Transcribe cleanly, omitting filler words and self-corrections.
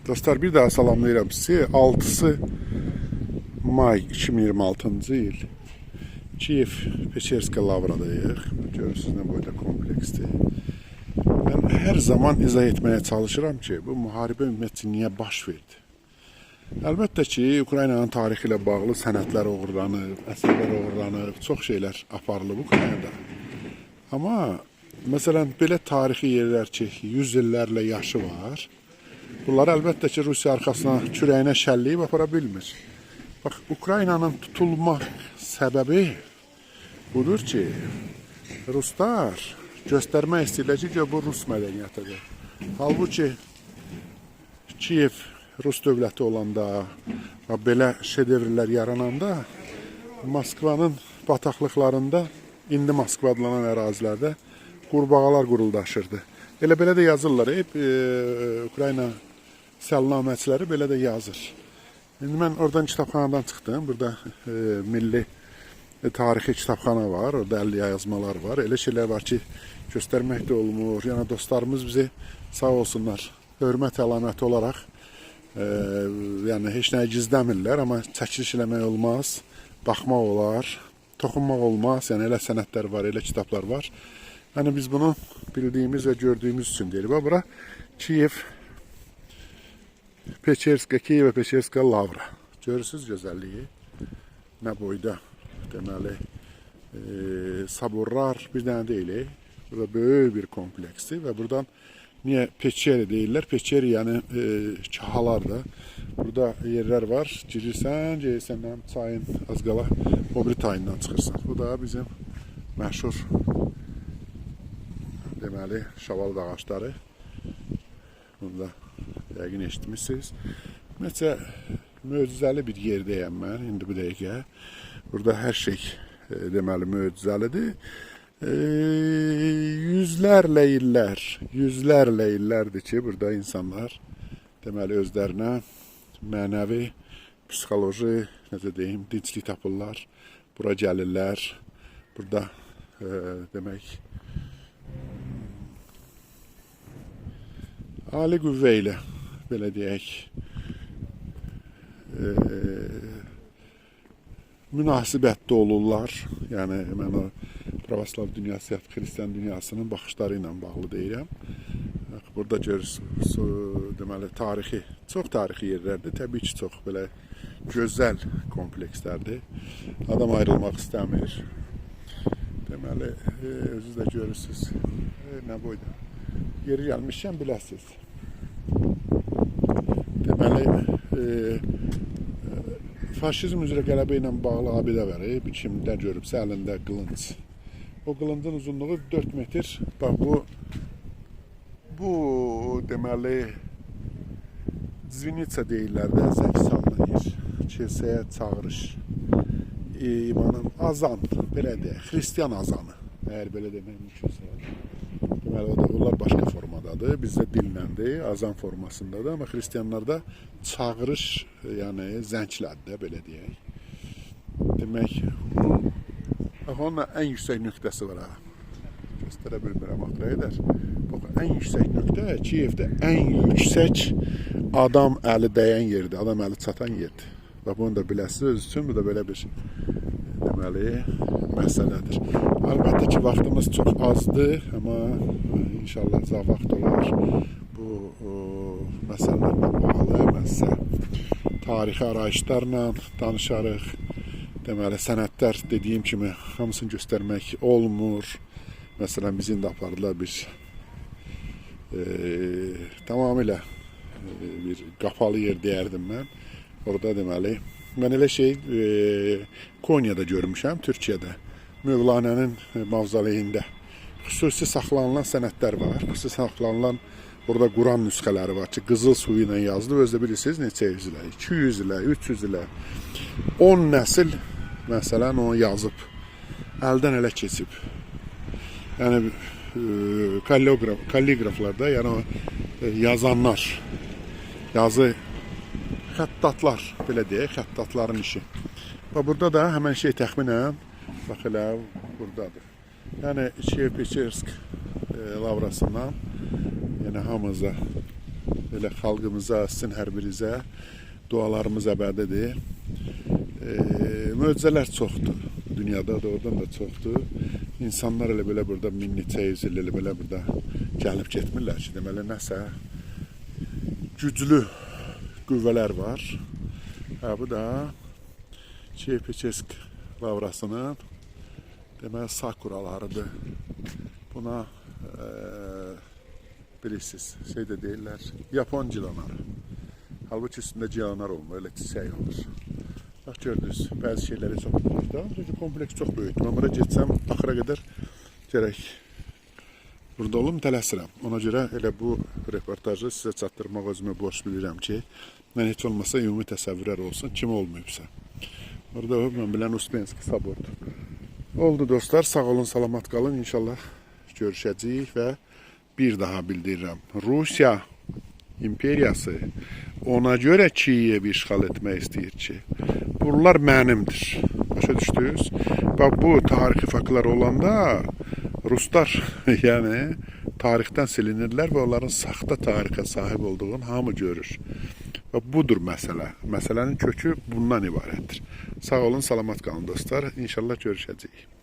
Dostlar, bir daha salamlayıram sizi. 6 may 2026-cı il. Kiyev-Pecherska Lavradayıq. Görürsünüz nə boyda kompleksdir. Mən hər zaman izah etməyə çalışıram ki, bu müharibə ümumiyyətcə niyə baş verdi? Əlbəttə ki, Ukraynanın tarixi ilə bağlı sənədlər oğurlanıb, əsərlər oğurlanıb, çox şeylər aparılıb Ukraynada. Amma məsələn, belə tarixi yerlər ki, 100 illərlə yaşı var, bunlar əlbəttə ki, Rusiya arxasına, kürəyinə şəlləyib apara bilmir. Bax, Ukraynanın tutulma səbəbi budur ki, Ruslar göstərmək istəyirlər ki, bu Rus mədəniyyətidir. Halbuki Kiyev Rus dövləti olanda və belə şedevrlər yarananda Moskvanın bataqlıqlarında, indi Moskva adlanan ərazilərdə qurbağalar quruldaşırdı. Elə-belə də yazırlar. Ukrayna səlnaməçiləri belə də yazır. İndi mən oradan kitabxanadan çıxdım. Burada milli tarixi kitabxana var. Orada 50 yazmalar var. Elə şeylər var ki, göstərmək də olmur. Yəni dostlarımız bizi sağ olsunlar, hörmət əlaməti olaraq yəni heç nəyi gizləmirlər, amma çəkiliş eləmək olmaz, baxmaq olar, toxunmaq olmaz. Yəni elə sənədlər var, elə kitablar var. Yəni biz bunu bildiyimiz və gördüyümüz üçün deyirik. Bura Kiyev-Pecherska Lavra. Görürsünüz gözəlliyi. Nə boyda, deməli, saborlar bir dənə deyil. Burada böyük bir kompleksdir və buradan niyə Peçeri deyirlər? Peçeri yəni kahalar da. Burada yerlər var. Girirsən, çayın az qala o biri tayından çıxırsan. Bu da bizim məşhur deməli şaval ağacları. Bunu da yəqin eşitmişsiniz. Ümumiyyətcə möcüzəli bir yerdəyəm mən indi bu dəqiqə. Burada hər şey deməli möcüzəlidir. Yüzlərlə illərdir ki, burada insanlar deməli özlərinə mənəvi, psixoloji, necə deyim, dinclik tapırlar. Bura gəlirlər. Burada demək ali qüvvə ilə, belə deyək, münasibətdə olurlar. Yəni, mən o pravoslav dünyası, xristiyan dünyasının baxışları ilə bağlı deyirəm. Burada görürsünüz, deməli, tarixi, çox tarixi yerlərdir. Təbii ki, çox belə gözəl komplekslərdir. Adam ayrılmaq istəmir. Deməli, özünüz də görürsünüz. Nə boyda? Yeri gəlmişkən biləsiniz. Deməli, faşizm üzrə qələbə ilə bağlı abidə var. Bir kimdə görübsə əlində qılınc. O qılıncın uzunluğu 4 metr. Bax, bu deməli, Zvinitsa deyirlər də, zəng salınır. Kilsəyə çağırış. İmanın azan, belə deyək, xristiyan azanı. Əgər belə demək mümkünsə. Deməli, onlar başqa formadadır. Bizdə diləndir, azan formasındadır. Amma xristiyanlarda çağırış, yəni zənglədir, belə deyək. Demək, onun ən yüksək nöqtəsi var. Göstərə bilmirəm, axıra edər. Ən yüksək nöqtə Kiyevdə ən yüksək adam əli dəyən yerdir, adam əli çatan yerdir. Və bunu da biləsiniz öz üçün, bu da belə bir deməli məsələdir. Əlbəttə ki, vaxtımız çox azdır, amma inşallah vaxt olar. Bu məsələlərlə bağlı məsə tarixi arayışlarla danışarıq. Deməli, sənədlər dediyim kimi hamısını göstərmək olmur. Məsələn, bizim də apardılar bir tamamilə bir qapalı yer deyərdim mən. Orada deməli, mən elə şey Konya'da görmüşəm, Türkiyədə. Mövlanənin mavzoleyində xüsusi saxlanılan sənədlər var. Xüsusi saxlanılan orada Quran nüsxələri var ki, qızıl suyu ilə yazılıb. Özdə bilirsiniz neçə yüz ilə, 200 ilə, 300 ilə 10 nəsil məsələn onu yazıb, əldən ələ keçib. Yəni kalligraflarda, yəni yazanlar, yazı xəttatlar, belə deyək, xəttatların işi. Və burada da həmən şey təxminən, bax elə buradadır. Yəni Kiyev-Pechersk Lavrasından, yəni hamımıza Elə xalqımıza, sizin hər birinizə dualarımız əbədidir. Möcüzələr çoxdur. Dünyada da, oradan da çoxdur. İnsanlar elə belə burada min neçə yüz il elə belə burada gəlib getmirlər ki, deməli nəsə güclü qüvvələr var. Bu da Çeypeçesk lavrasının deməli sakuralarıdır. Buna bilirsiniz, şey de deyirlər, Yapon cilanarı. Halbuki üstündə cilanar olmur, elə çiçək olur. Bax gördünüz, bəzi şeyləri çox burada. Çünki kompleks çox böyükdür. Mən bura getsəm, axıra qədər gərək burada olum, tələsirəm. Ona görə elə bu reportajı sizə çatdırmaq özümə borc bilirəm ki, mən heç olmasa ümumi təsəvvürlər olsun, kim olmayıbsa. Orada o, mən bilən Uspenski sabord. Oldu dostlar, sağ olun, salamat qalın. İnşallah görüşəcəyik və bir daha bildirirəm. Rusiya imperiyası ona görə Kiyevi işğal etmək istəyir ki, buralar mənimdir. Başa düşdünüz? Bax, bu tarixi faktlar olanda Ruslar yəni tarixdən silinirlər və onların saxta tarixə sahib olduğunu hamı görür. Və budur məsələ. Məsələnin kökü bundan ibarətdir. Sağ olun, salamat qalın dostlar. İnşallah görüşəcəyik.